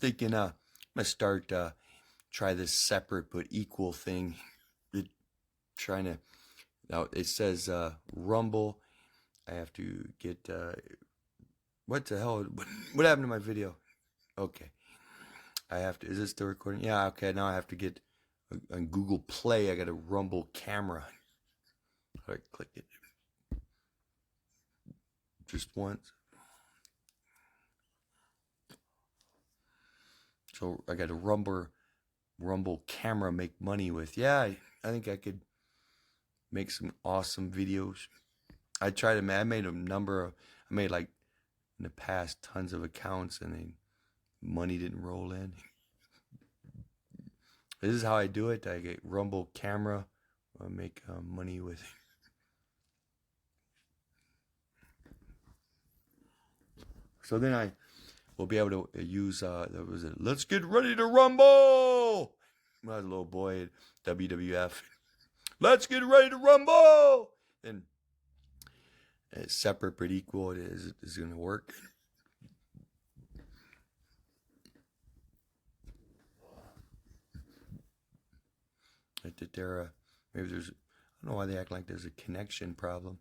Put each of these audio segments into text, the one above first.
thinking I'm gonna start try this separate but equal thing. It, trying to now it says Rumble. I have to get what the hell? What happened to my video? Okay, I have to. Is this still recording? Yeah. Okay. Now I have to get on Google Play. I got a Rumble camera. All right, click it just once. So I got a Rumble camera make money with. Yeah, I think I could make some awesome videos. I tried to. I made a number of. I made like in the past tons of accounts, and then money didn't roll in. This is how I do it. I get Rumble camera. I make money with it. So then I will be able to use. There was a let's get ready to rumble. When I was a little boy at WWF. Let's get ready to rumble. And separate but equal is going to work. That there, maybe there's. I don't know why they act like there's a connection problem.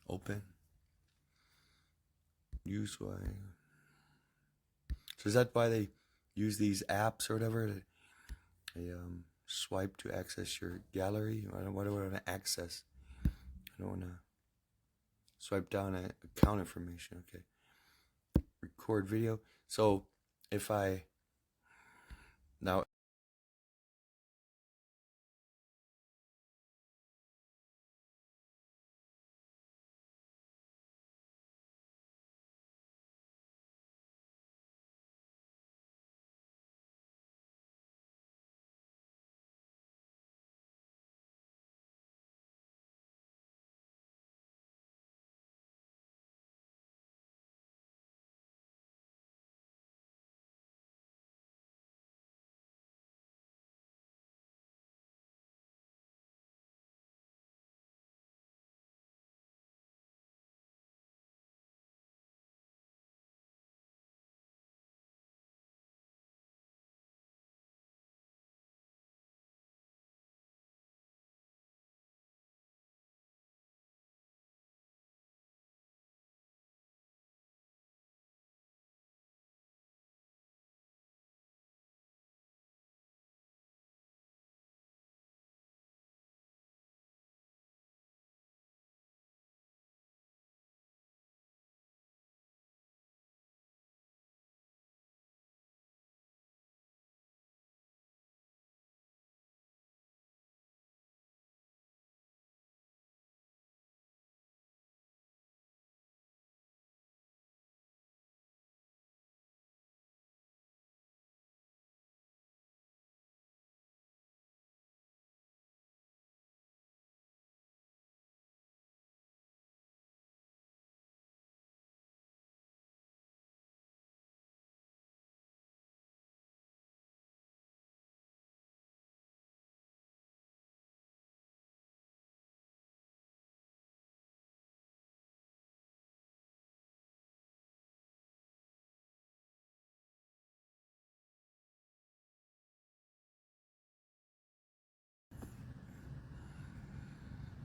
Open. Use why. So is that why they use these apps or whatever? They swipe to access your gallery. What do I want to access? I don't want to swipe down account information. Okay. Record video. So if I now.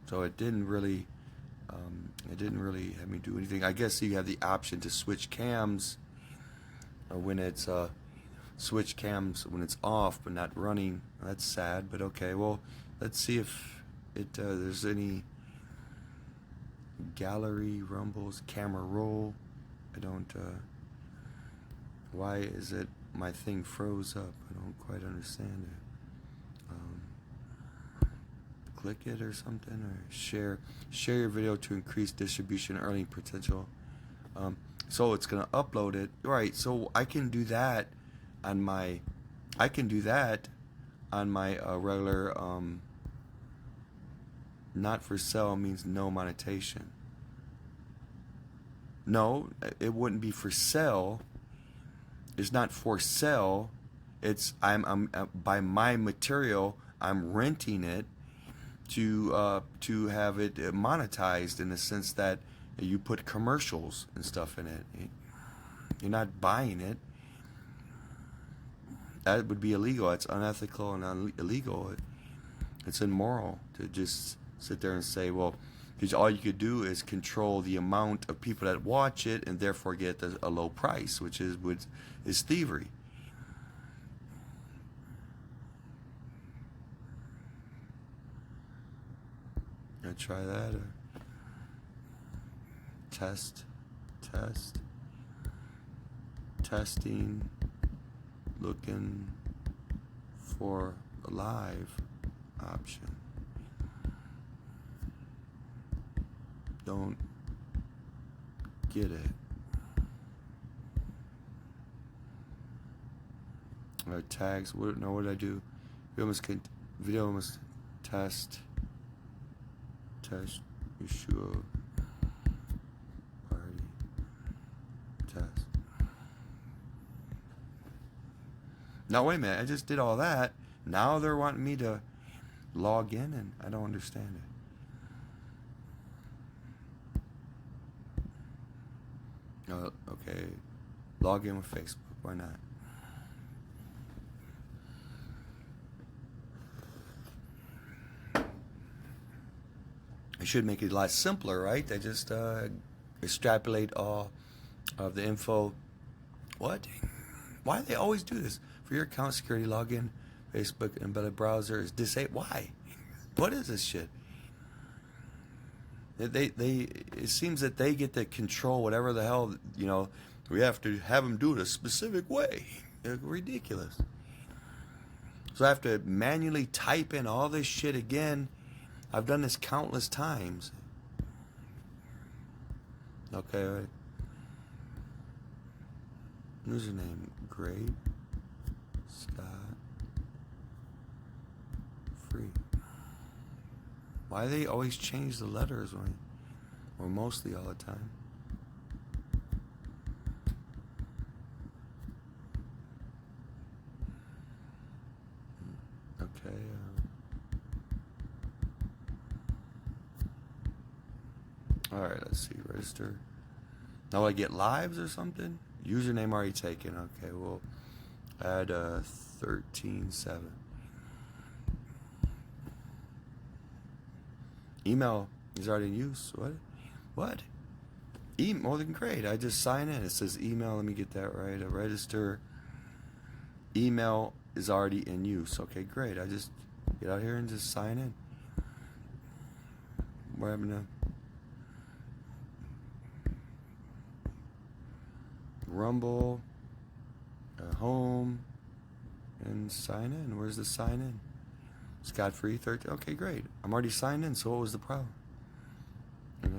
So it didn't really have me do anything. I guess you have the option to switch cams when it's switch cams when it's off but not running. That's sad, but okay. Well, let's see if there's any gallery rumbles, camera roll. I don't. Why is it my thing froze up? I don't quite understand it. Click it or something, or share your video to increase distribution earning potential. So it's gonna upload it, right? So I can do that on my regular not for sale means no monetization. No, it wouldn't be for sale. It's not for sale. It's I'm by my material. I'm renting it. to have it monetized in the sense that you put commercials and stuff in it. You're not buying it. That would be illegal. It's unethical and illegal. It's immoral to just sit there and say, well, because all you could do is control the amount of people that watch it and therefore get a low price, which is thievery. Gonna try that. Testing, looking for a live option. Don't get it. Tags. What did I do? Video must test. Yeshua. Party. Test. Now wait a minute. I just did all that. Now they're wanting me to log in, and I don't understand it. Okay. Log in with Facebook. Why not? I should make it a lot simpler, right? They just extrapolate all of the info. What? Why do they always do this? For your account security, login, Facebook embedded browser is disabled. Why? What is this shit? It seems that they get to control whatever the hell, we have to have them do it a specific way. It's ridiculous. So I have to manually type in all this shit again. I've done this countless times. Okay, right. Username, great. Scott. Free. Why do they always change the letters or mostly all the time? Okay. All right, let's see. Register. Now I get lives or something? Username already taken. Okay, we'll add 13.7. Email is already in use. What? More than great. I just sign in. It says email. Let me get that right. Register. Email is already in use. Okay, great. I just get out here and just sign in. We're having a Rumble, home, and sign in. Where's the sign in? Scott Free 13. Okay, great. I'm already signed in, so what was the problem? Okay.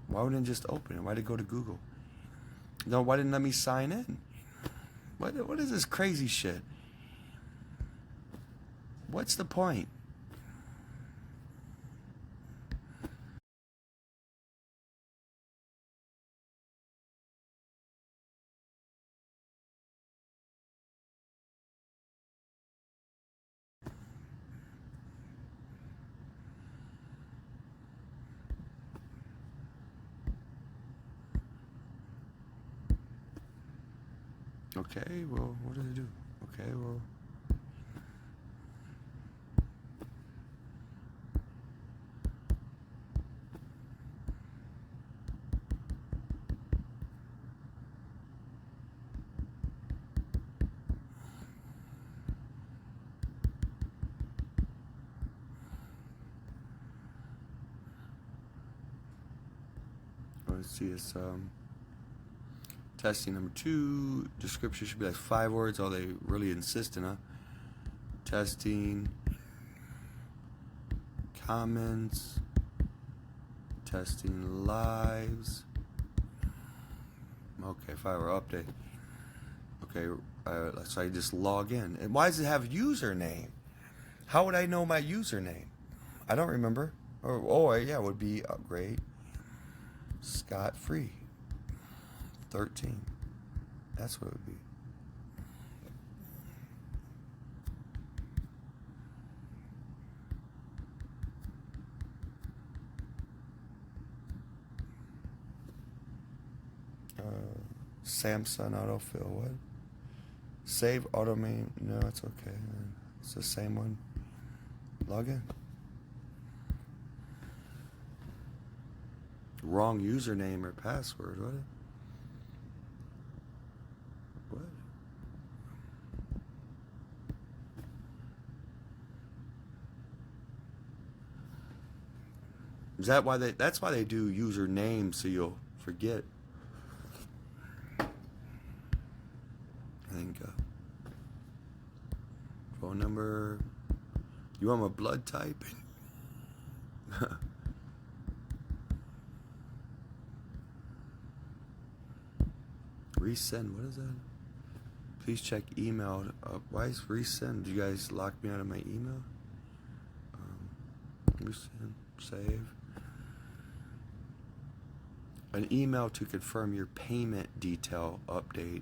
Why wouldn't it just open it? Why did it go to Google? No, why didn't it let me sign in? What is this crazy shit? What's the point? Okay, well, what did I do? Okay, well. Let's see, it's testing number 2. Description should be like 5 words. Oh, they really insisting, huh? Testing. Comments. Testing lives. Okay, 5-hour update. Okay, so I just log in. And why does it have username? How would I know my username? I don't remember. Yeah, it would be great. Scott Free 13. That's what it would be. Samsung autofill. What? Save automate. No, it's okay. It's the same one. Login. Wrong username or password. What? What? Is that why that's why they do username, so you'll forget. I think phone number. You want my blood type? Resend. What is that? Please check email. Why is resend? You guys lock me out of my email? Resend. Save. An email to confirm your payment detail update.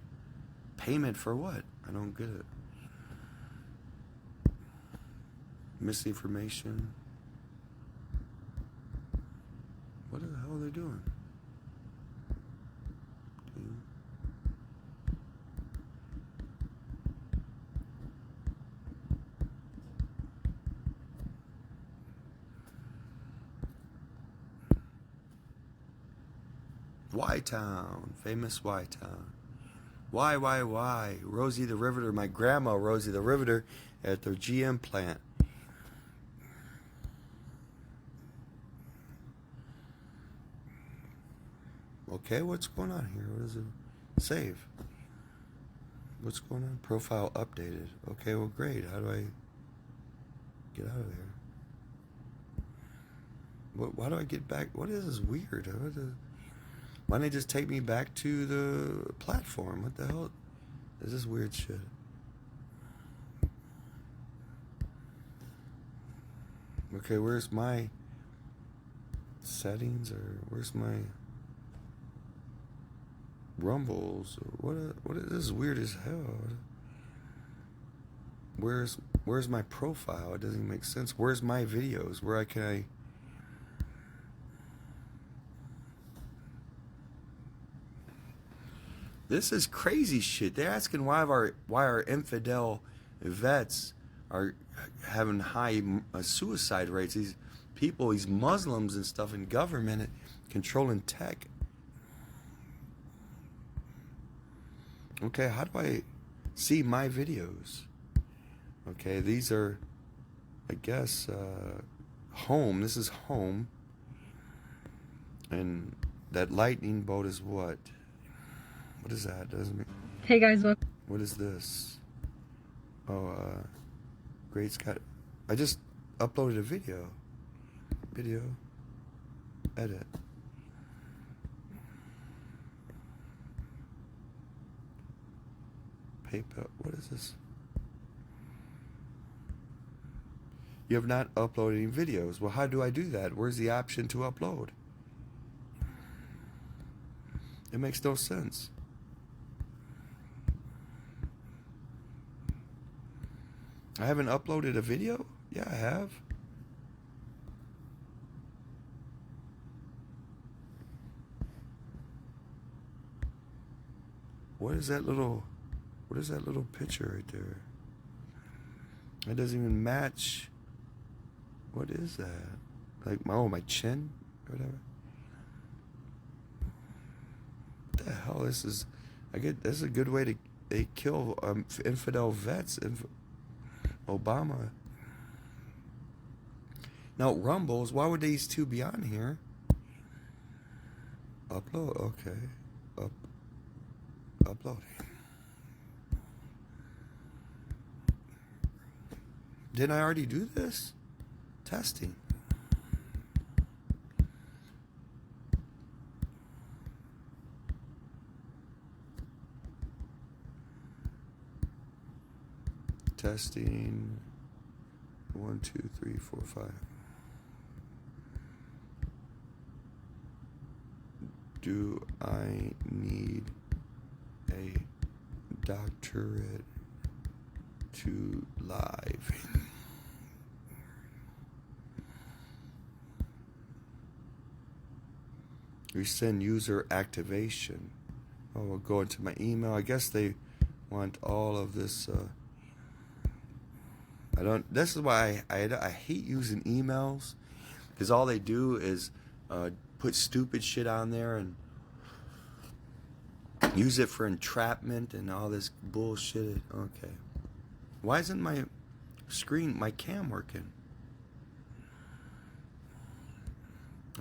Payment for what? I don't get it. Misinformation. What the hell are they doing? Y-Town, famous Y-Town. Why? Rosie the Riveter, my grandma Rosie the Riveter at their GM plant. Okay, what's going on here? What is it? Save. What's going on? Profile updated. Okay, well, great. How do I get out of there? Why do I get back? What is this weird? Why don't they just take me back to the platform? What the hell is this weird shit? Okay, where's my settings, or where's my rumbles? What is this weird as hell? Where's my profile? It doesn't even make sense. Where's my videos? Where can I? This is crazy shit. They're asking why our infidel vets are having high suicide rates. These people, these Muslims and stuff in government controlling tech. Okay, how do I see my videos? Okay, these are, I guess, home. This is home. And that lightning bolt is what? What is that? Doesn't mean. Hey guys, look. What is this? Oh, Great Scott. I just uploaded a video. Video. Edit. PayPal. What is this? You have not uploaded any videos. Well, how do I do that? Where's the option to upload? It makes no sense. I haven't uploaded a video? Yeah, I have. What is that little picture right there? It doesn't even match. What is that? Like my chin or whatever. What the hell? This is a good way to they kill infidel vets. Obama. Now Rumbles, why would these two be on here? Upload, okay. Upload. Didn't I already do this? Testing. Testing. 1, 2, 3, 4, 5. Do I need a doctorate to live? Resend user activation. Oh, we'll go into my email. I guess they want all of this. I don't. This is why I hate using emails, because all they do is put stupid shit on there and use it for entrapment and all this bullshit. Okay. Why isn't my screen, my cam working?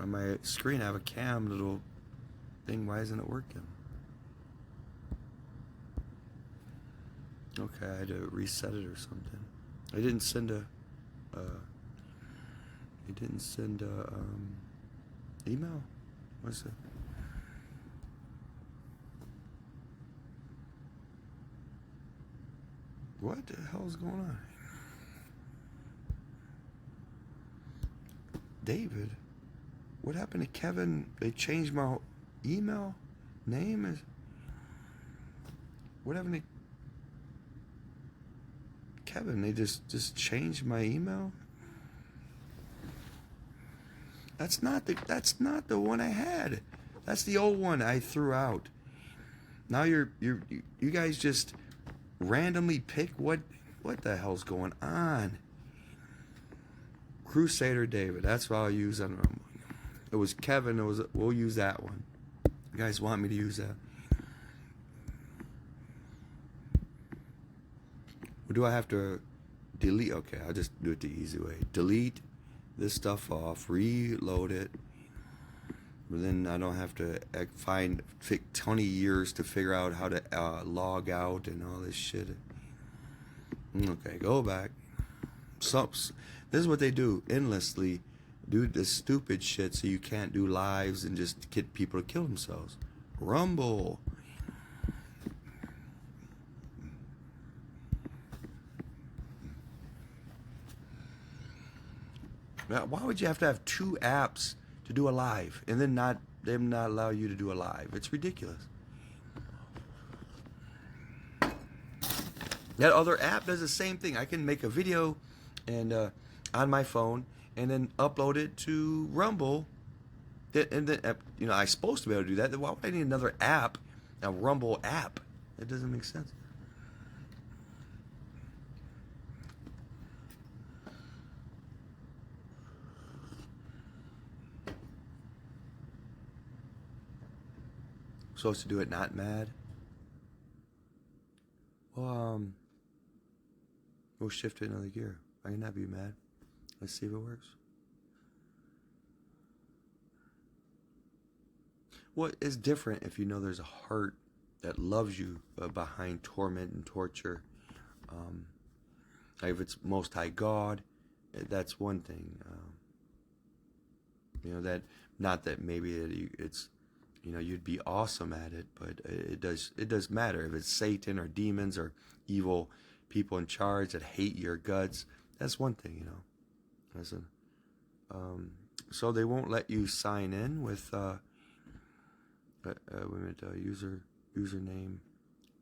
On my screen I have a cam little thing. Why isn't it working? Okay, I had to reset it or something. I didn't send a email. What's it? What the hell's going on? David? What happened to Kevin? They changed my email name. Is what happened to Kevin? They just changed my email. That's not the one I had. That's the old one I threw out. Now you guys just randomly pick what the hell's going on? Crusader David. That's what I'll use on Rumble. It was Kevin. We'll use that one. You guys want me to use that? Or do I have to delete? Okay, I'll just do it the easy way. Delete this stuff off, reload it, but then I don't have to take 20 years to figure out how to log out and all this shit. Okay, go back. This is what they do endlessly. Do this stupid shit so you can't do lives and just get people to kill themselves. Rumble. Now, why would you have to have two apps to do a live and then not allow you to do a live? It's ridiculous. That other app does the same thing. I can make a video and on my phone and then upload it to Rumble. And then I'm supposed to be able to do that. Then why would I need another app, a Rumble app? That doesn't make sense. Supposed to do it not mad. Well, we'll shift to another gear. I cannot be mad. Let's see if it works. Well, it's different if you know there's a heart that loves you behind torment and torture. Like if it's Most High God, that's one thing. That not that maybe it's you'd be awesome at it, but it does matter if it's Satan or demons or evil people in charge that hate your guts. That's one thing, so they won't let you sign in with username,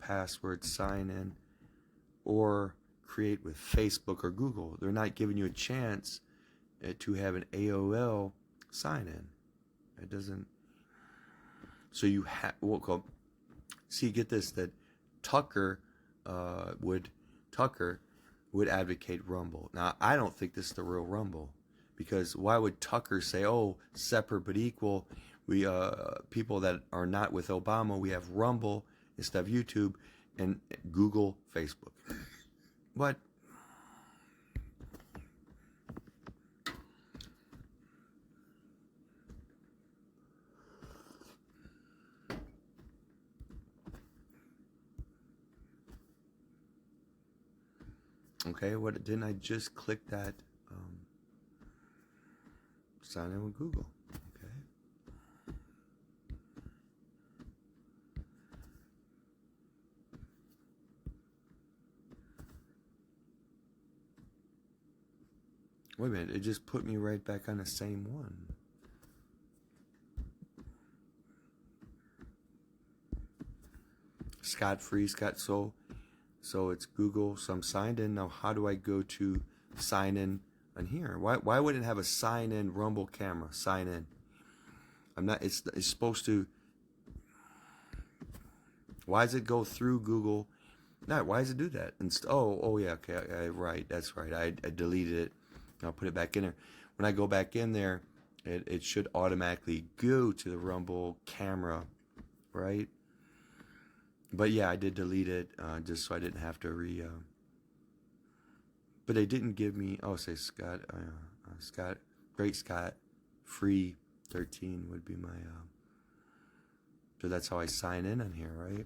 password, sign in, or create with Facebook or Google. They're not giving you a chance to have an AOL sign in. It doesn't. So you have. See, get this, that Tucker would advocate Rumble. Now, I don't think this is the real Rumble, because why would Tucker say, "Oh, separate but equal"? We people that are not with Obama, we have Rumble instead of YouTube and Google, Facebook. What? Okay, what didn't I just click that sign in with Google? Okay. Wait a minute, it just put me right back on the same one. Scot-free, so it's Google, so I'm signed in. Now how do I go to sign in on here? Why wouldn't it have a sign in Rumble camera? Sign in. I'm not, it's supposed to. Why does it go through Google? No, why does it do that? Oh yeah, okay, right, that's right. I deleted it. I'll put it back in there. When I go back in there, it should automatically go to the Rumble camera, right? But yeah, I did delete it just so I didn't have to but they didn't give me. Oh, say Scott, Scott, Great Scott, free 13 would be my. So that's how I sign in on here, right?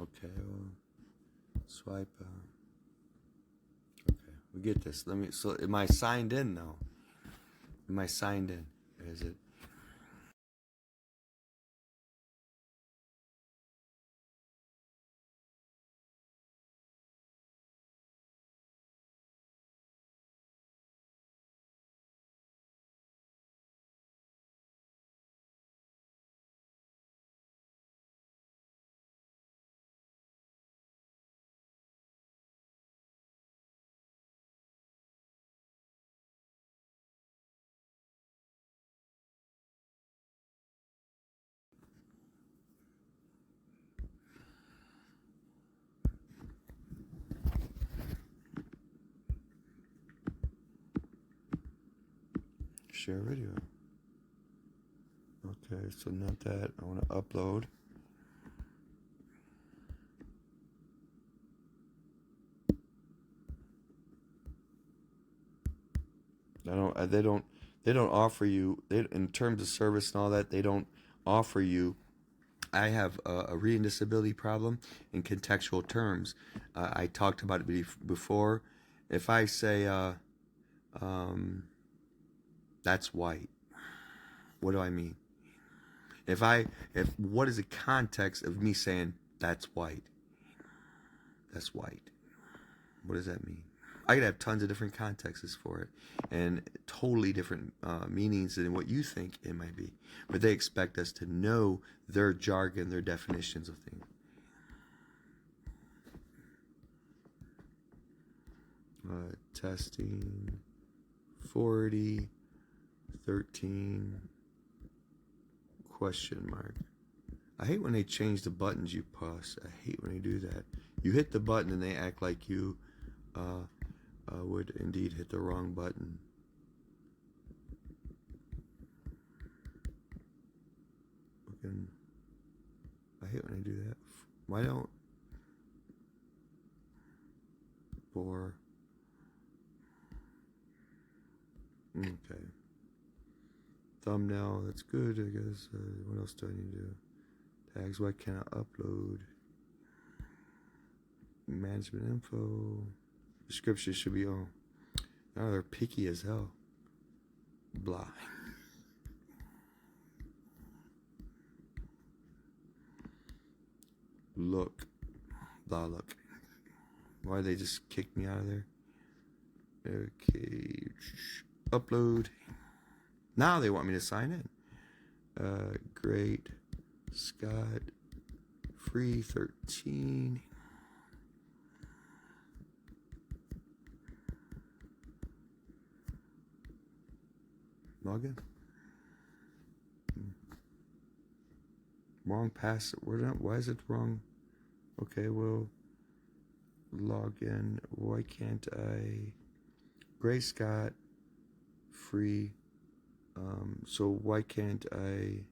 Okay, well, swipe. Okay, we get this. Let me. So, am I signed in now? Am I signed in? Is it? Share video. Okay, so not that. I want to upload. I don't. They don't offer you. In terms of service and all that, they don't offer you. I have a reading disability problem in contextual terms. I talked about it before. If I say, that's white, what do I mean? If what is the context of me saying that's white? That's white. What does that mean? I could have tons of different contexts for it and totally different meanings than what you think it might be. But they expect us to know their jargon, their definitions of things. Testing 40 13 question mark. I hate when they change the buttons you press. I hate when they do that. You hit the button and they act like you would indeed hit the wrong button. I hate when they do that. Why don't for okay thumbnail? That's good. I guess. What else do I need to do? Tags. Why can't I upload? Management info. Description should be on. Now they're picky as hell. Blah. Look. Blah look. Why did they just kick me out of there? Okay. Upload. Now they want me to sign in. Great. Scott. Free 13. Login. Wrong password. Why is it wrong? Okay, well, log in. Why can't I? Gray Scott. Free. So why can't I?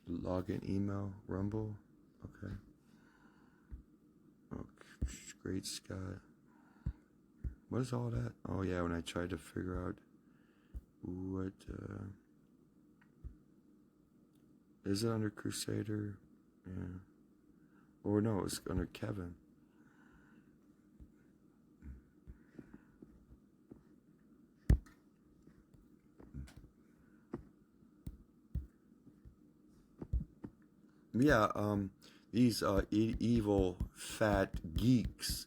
Login email. Rumble. Okay. Great Scott. What is all that? Oh yeah, when I tried to figure out what is it under Crusader? Yeah. Or no, it's under Kevin. Yeah, these evil fat geeks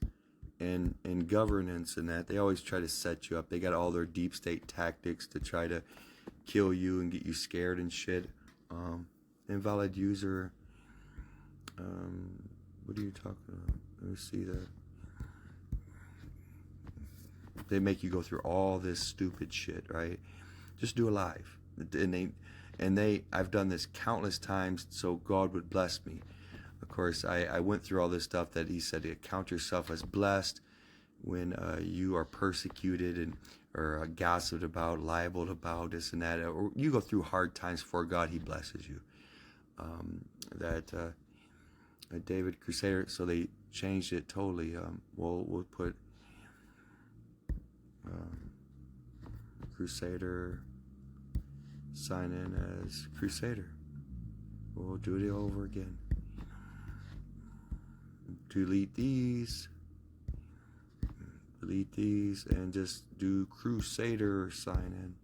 and governance and that, they always try to set you up. They got all their deep state tactics to try to kill you and get you scared and shit. Invalid user. What are you talking about? Let me see that. They make you go through all this stupid shit, right? Just do a live. I've done this countless times so God would bless me. Of course, I went through all this stuff that he said to count yourself as blessed when you are persecuted and or gossiped about, libeled about, this and that. Or you go through hard times for God, he blesses you. David Crusader, so they changed it totally. We'll put Crusader, sign in as Crusader. We'll do it over again. Delete these, and just do Crusader sign in.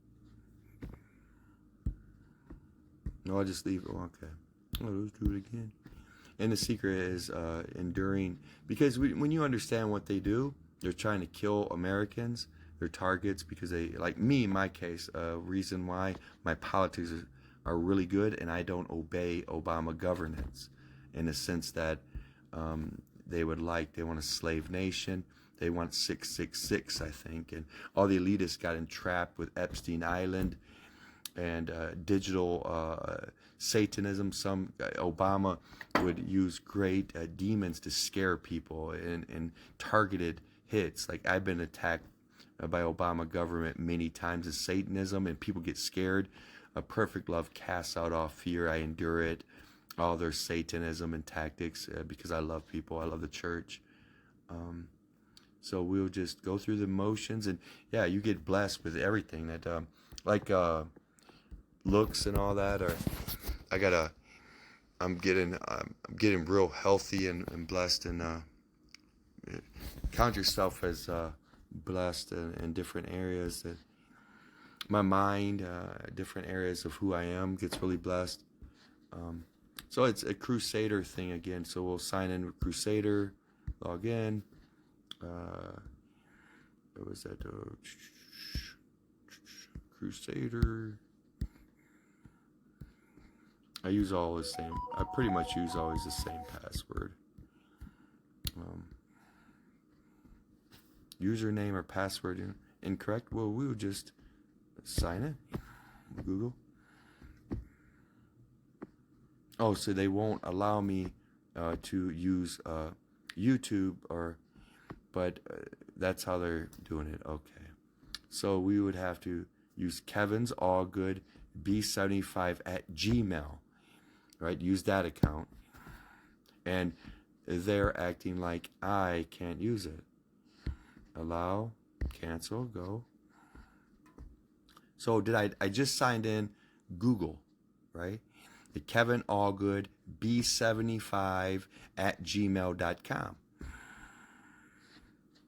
No, I'll just leave it. Okay. Let's do it again. And the secret is enduring, because when you understand what they do, they're trying to kill Americans. They're targets because they, like me in my case, reason why my politics are really good and I don't obey Obama governance in the sense that they want a slave nation. They want 666, I think. And all the elitists got entrapped with Epstein Island and digital Satanism. Obama would use great demons to scare people and targeted hits. Like I've been attacked by Obama government many times as Satanism, and people get scared. A perfect love casts out all fear. I endure it, all their Satanism and tactics, because I love people. I love the church. So we'll just go through the motions, and yeah, you get blessed with everything that, looks and all that. Or I'm getting real healthy and blessed, and count yourself as blessed in different areas. That my mind, different areas of who I am, gets really blessed. So it's a Crusader thing again. So we'll sign in with Crusader, log in. What was that? Crusader. I use all the same. I pretty much use always the same password. Username or password incorrect. Well, we would just sign in. Google. Oh, so they won't allow me to use YouTube, but that's how they're doing it. Okay. So we would have to use Kevin's Allgood B75 at Gmail, right? Use that account. And they're acting like I can't use it. Allow, cancel, go. So I just signed in Google, right? The Kevin Allgood B75 at gmail.com.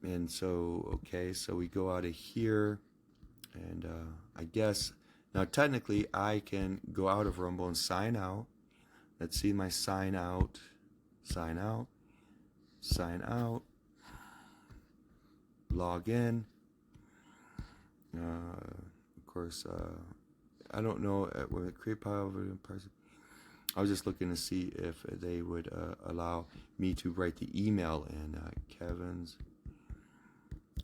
And so, okay, so we go out of here, and I guess, now technically I can go out of Rumble and sign out. Let's see my sign out, log in. Of course, I don't know, create pile of in person. I was just looking to see if they would allow me to write the email in. Kevin's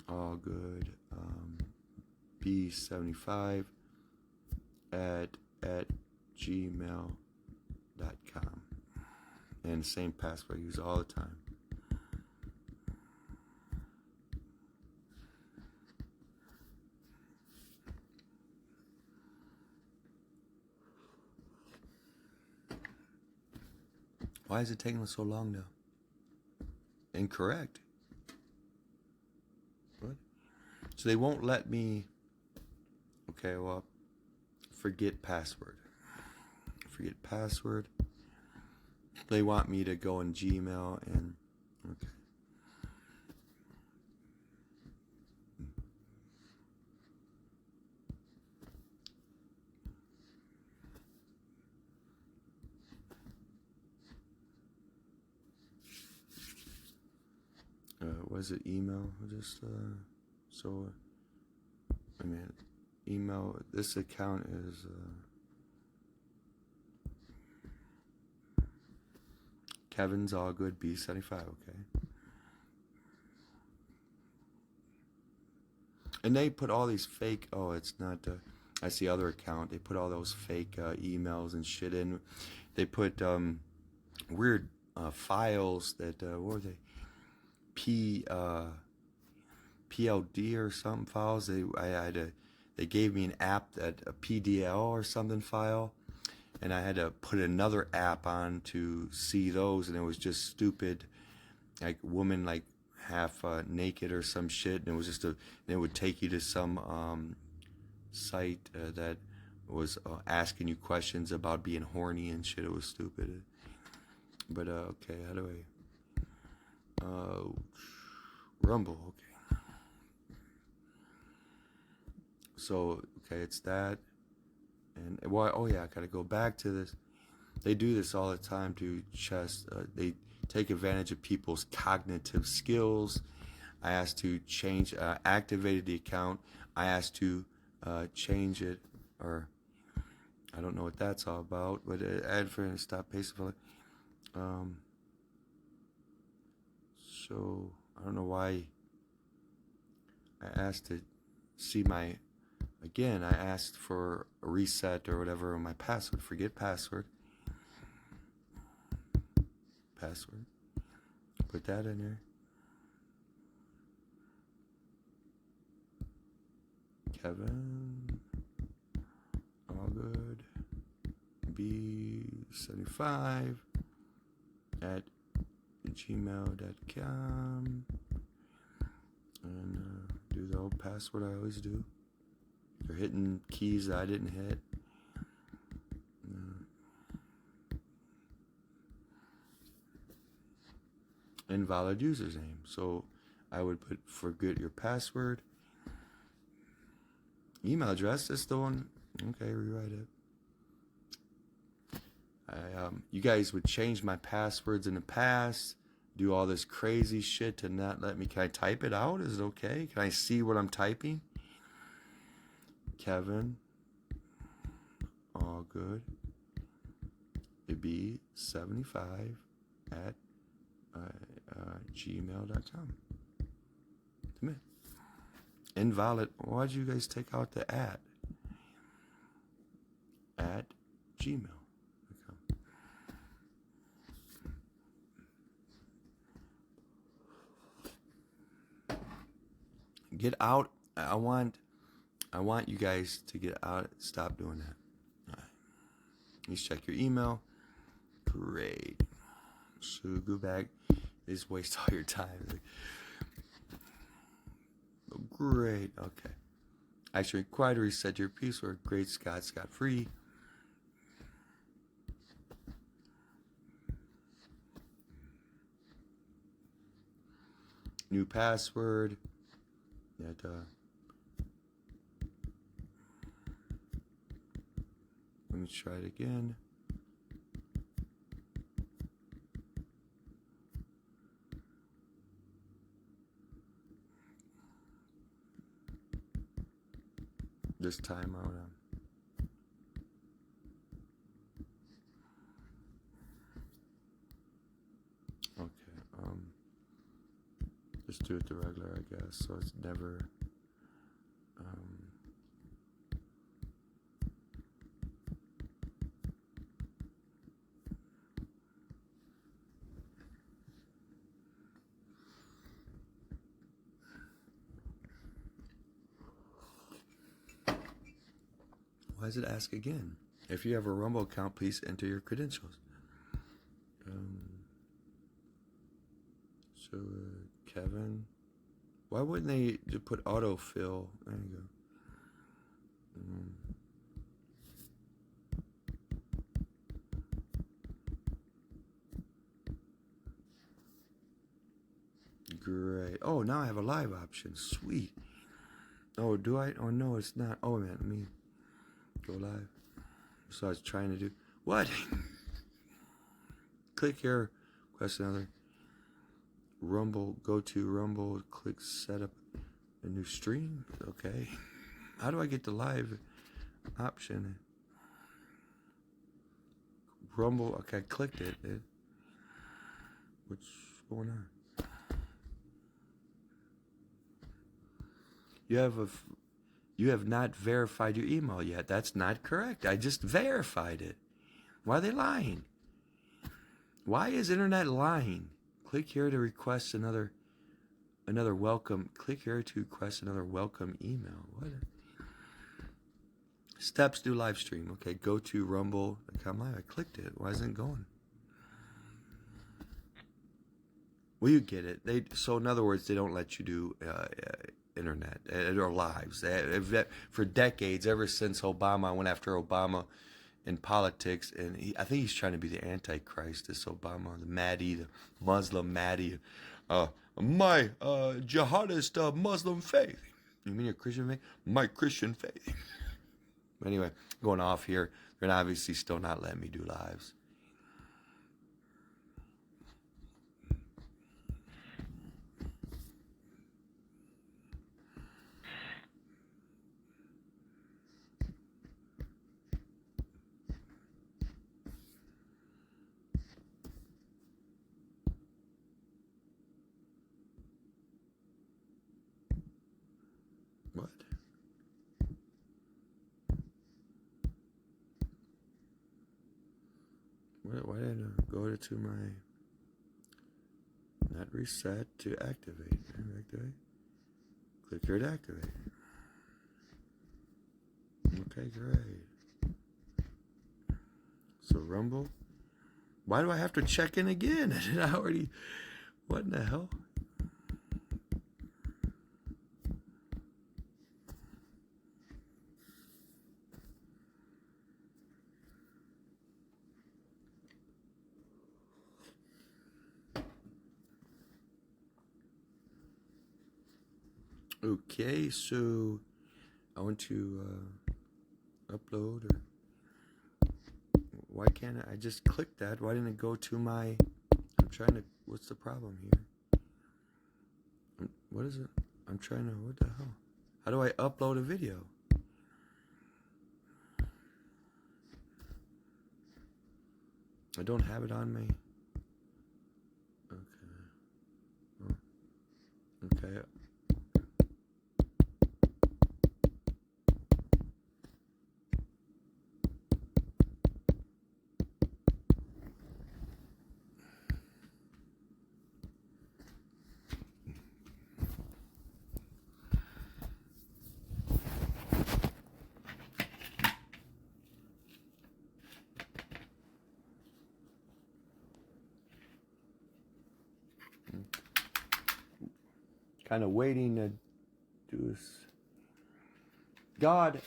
Allgood B75 at gmail.com, and the same password I use all the time. Why is it taking so long now? Incorrect. What? So they won't let me. Okay, well, forget password. They want me to go in Gmail and okay. was it email? Just so I mean, email. This account is Kevin's All Good B75. Okay. And they put all these fake. Oh, it's not. I see other account. They put all those fake emails and shit in. They put weird files that what were they? PLD or something files. They gave me an app that a PDL or something file, and I had to put another app on to see those, and it was just stupid, like woman like half naked or some shit, and it was just it would take you to some site that was asking you questions about being horny and shit. It was stupid. But okay, how do I Rumble, okay. So okay, it's that, and why? Oh yeah, I gotta go back to this. They do this all the time to they take advantage of people's cognitive skills. I asked to change, activated the account. I asked to change it, or I don't know what that's all about, but add for stop pacing. So I don't know why I asked to see my, again, I asked for a reset or whatever on my password. Forget password. Password. Put that in there. Kevin, all good. B75 at gmail.com, and do the old password I always do. You're hitting keys that I didn't hit. Invalid username. So I would put forget your password. Email address, that's the one. Okay, rewrite it. You guys would change my passwords in the past, do all this crazy shit to not let me. Can I type it out? Is it okay? Can I see what I'm typing? Kevin, all good. It'd be 75 at gmail.com. To me. Invalid. Why'd you guys take out the at? At gmail.com. Get out. I want you guys to get out. Stop doing that. All right. Please check your email. Great. So go back. Just waste all your time. Oh, great. Okay. Actually, required to reset your password. Great. Scott free. New password. That let me try it again. This time out. Okay. Just do it the regular, I guess. So it's never. Why does it ask again? If you have a Rumble account, please enter your credentials. Kevin. Why wouldn't they just put autofill? There you go. Great. Oh, now I have a live option. Sweet. Oh, do I? Oh, no, it's not. Oh, man, let me go live. So I was trying to do. What? Click here. Request another. Rumble, go to Rumble, click set up a new stream. Okay. How do I get the live option? Rumble, okay, I clicked it. What's going on? You have not verified your email yet. That's not correct. I just verified it. Why are they lying? Why is internet lying? Click here to request another welcome. Click here to request another welcome email. What? Steps to live stream. Okay, go to Rumble.com live. I clicked it. Why isn't it going? Well, you get it. So in other words, they don't let you do internet or lives. For decades, ever since Obama, I went after Obama in politics, and I think he's trying to be the Antichrist, this Obama, the Mahdi, the Muslim Mahdi. My jihadist Muslim faith. You mean your Christian faith? My Christian faith. Anyway, going off here, they're obviously still not letting me do lives. What? Why didn't I go to my not reset to activate? Activate. Click here to activate. Okay, great. So Rumble. Why do I have to check in again? Did I already? What in the hell? Okay, so I want to upload. Or why can't I just click that? Why didn't it go to my? I'm trying to. What's the problem here? What is it? I'm trying to. What the hell? How do I upload a video? I don't have it on me. Okay. Oh. Okay. Kind of waiting to do this. God,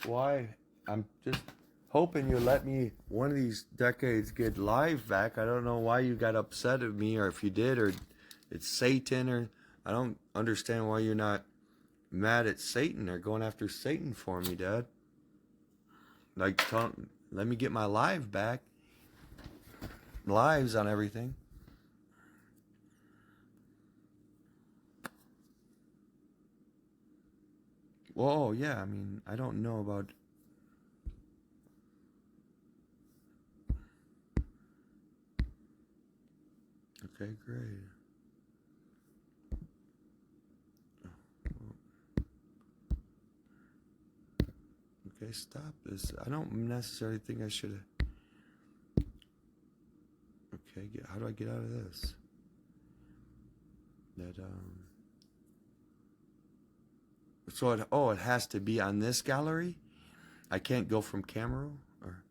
why? I'm just hoping you let me one of these decades get live back. I don't know why you got upset at me, or if you did, or it's Satan, or I don't understand why you're not mad at Satan or going after Satan for me, Dad. Like, let me get my live back. Lives on everything. Whoa, yeah, I mean, I don't know about... Okay, great. Okay, stop this. I don't necessarily think I should have... Okay, how do I get out of this? So, it has to be on this gallery? I can't go from camera? Or...